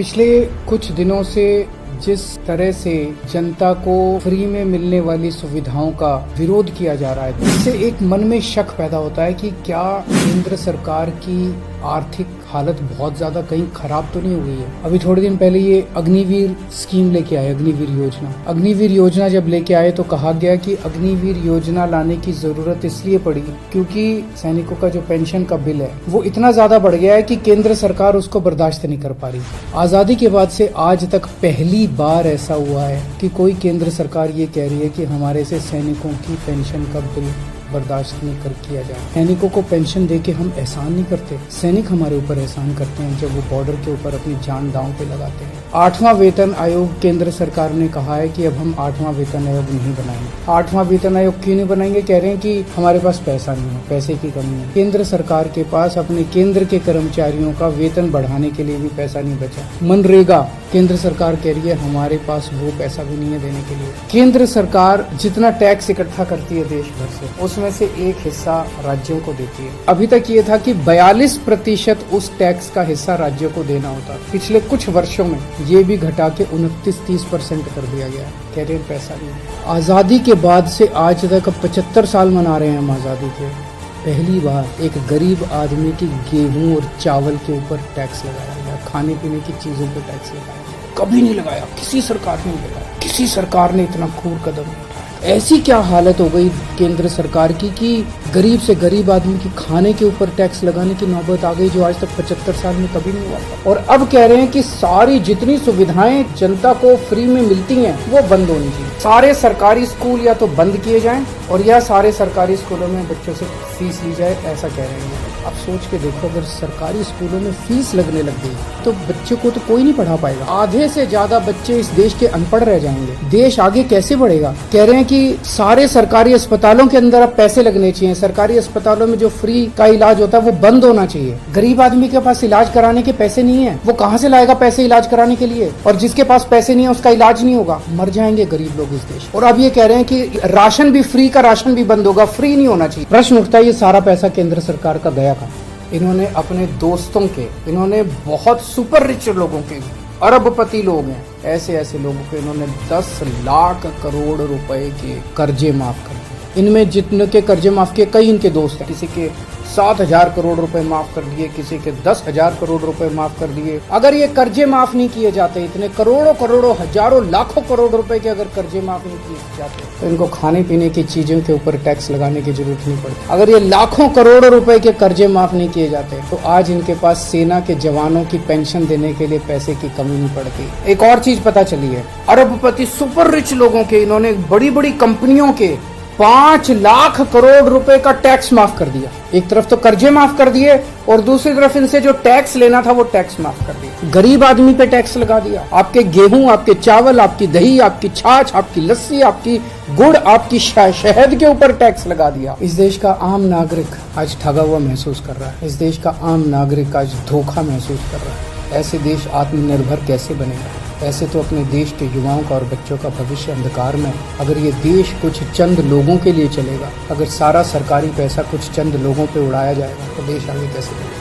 पिछले कुछ दिनों से जिस तरह से जनता को फ्री में मिलने वाली सुविधाओं का विरोध किया जा रहा है, इससे एक मन में शक पैदा होता है कि क्या केंद्र सरकार की आर्थिक हालत बहुत ज्यादा कहीं खराब तो नहीं हो गई है। अभी थोड़े दिन पहले ये अग्निवीर स्कीम लेके आए, अग्निवीर योजना जब लेके आए तो कहा गया कि अग्निवीर योजना लाने की जरूरत इसलिए पड़ी क्योंकि सैनिकों का जो पेंशन का बिल है वो इतना ज्यादा बढ़ गया है कि केंद्र सरकार उसको बर्दाश्त नहीं कर पा रही। आजादी के बाद से आज तक पहली बार ऐसा हुआ है कि कोई केंद्र सरकार ये कह रही है कि हमारे से सैनिकों की पेंशन का बिल बर्दाश्त नहीं कर किया जाए। सैनिकों को पेंशन देके हम एहसान नहीं करते, सैनिक हमारे ऊपर एहसान करते हैं जब वो बॉर्डर के ऊपर अपनी जान दांव पे लगाते हैं। 8वां वेतन आयोग केंद्र सरकार ने कहा है कि अब हम 8वां वेतन आयोग नहीं बनाएंगे। 8वां वेतन आयोग क्यों नहीं बनाएंगे? कह रहे हैं कि हमारे पास पैसा नहीं है, पैसे की कमी है। केंद्र सरकार के पास अपने केंद्र के कर्मचारियों का वेतन बढ़ाने के लिए भी पैसा नहीं बचा। मनरेगा केंद्र सरकार कह रही है हमारे पास वो पैसा भी नहीं है देने के लिए। केंद्र सरकार जितना टैक्स इकट्ठा करती है देश भर से, उसमें से एक हिस्सा राज्यों को देती है। अभी तक ये था कि 42% उस टैक्स का हिस्सा राज्यों को देना होता। पिछले कुछ वर्षों में ये भी घटा के 29-30% कर दिया गया। कह रहे हैं पैसा नहीं। आजादी के बाद से आज तक 75 साल मना रहे हैं हम आजादी के। पहली बार एक गरीब आदमी की गेहूं और चावल के ऊपर टैक्स लगाया गया, खाने पीने की चीजों पर टैक्स लगाया गया। कभी नहीं लगाया, किसी सरकार ने नहीं लगाया, किसी सरकार ने इतना क्रूर कदम नहीं उठाया। ऐसी क्या हालत हो गई केंद्र सरकार की कि गरीब से गरीब आदमी की खाने के ऊपर टैक्स लगाने की नौबत आ गई, जो आज तक 75 साल में कभी नहीं हुआ था। और अब कह रहे हैं कि सारी जितनी सुविधाएं जनता को फ्री में मिलती हैं वो बंद होनी चाहिए। सारे सरकारी स्कूल या तो बंद किए जाएं और या सारे सरकारी स्कूलों में बच्चों से फीस ली जाए, ऐसा कह रहे हैं। अब सोच के देखो, अगर सरकारी स्कूलों में फीस लगने लग गई तो बच्चों को तो कोई नहीं पढ़ा पाएगा। आधे से ज्यादा बच्चे इस देश के अनपढ़ रह जाएंगे। देश आगे कैसे बढ़ेगा? कह रहे हैं कि सारे सरकारी अस्पतालों के अंदर अब पैसे लगने चाहिए। सरकारी अस्पतालों में जो फ्री का इलाज होता है वो बंद होना चाहिए। गरीब आदमी के पास इलाज कराने के पैसे नहीं है, वो कहाँ से लाएगा पैसे इलाज कराने के लिए? और जिसके पास पैसे नहीं है उसका इलाज नहीं होगा, मर जाएंगे गरीब लोग इस देश। और अब ये कह रहे हैं कि राशन भी फ्री का राशन भी बंद होगा, फ्री नहीं होना चाहिए। प्रश्न उठता है ये सारा पैसा केंद्र सरकार का गया कहाँ? इन्होंने अपने दोस्तों के, इन्होंने बहुत सुपर रिच लोगों के, अरबपति लोग हैं, ऐसे लोगों के इन्होंने 10 लाख करोड़ रुपए के कर्जे माफ कर दिए। इनमें जितने के कर्जे माफ किए, कई इनके दोस्त हैं। किसी के 7,000 करोड़ रुपए माफ कर दिए, किसी के 10,000 करोड़ रुपए माफ कर दिए। अगर ये कर्जे माफ नहीं किए जाते, इतने करोड़ों हजारों लाखों करोड़ रुपए के अगर कर्जे माफ नहीं किए जाते तो इनको खाने पीने की चीजों के ऊपर टैक्स लगाने की जरूरत नहीं पड़ती। अगर ये लाखों करोड़ों रुपए के कर्जे माफ नहीं किए जाते तो आज इनके पास सेना के जवानों की पेंशन देने के लिए पैसे की कमी नहीं पड़ती। एक और चीज पता चली है, अरबपति सुपर रिच लोगों के इन्होंने बड़ी बड़ी कंपनियों के 5 लाख करोड़ रुपए का टैक्स माफ कर दिया। एक तरफ तो कर्जे माफ कर दिए और दूसरी तरफ इनसे जो टैक्स लेना था वो टैक्स माफ कर दिया। गरीब आदमी पे टैक्स लगा दिया। आपके गेहूं, आपके चावल, आपकी दही, आपकी छाछ, आपकी लस्सी, आपकी गुड़, आपकी शहद के ऊपर टैक्स लगा दिया। इस देश का आम नागरिक आज ठगा हुआ महसूस कर रहा है। इस देश का आम नागरिक आज धोखा महसूस कर रहा है। ऐसे देश आत्मनिर्भर कैसे बनेगा? ऐसे तो अपने देश के युवाओं का और बच्चों का भविष्य अंधकार में। अगर ये देश कुछ चंद लोगों के लिए चलेगा, अगर सारा सरकारी पैसा कुछ चंद लोगों पे उड़ाया जाएगा तो देश आगे कैसे बढ़ेगा?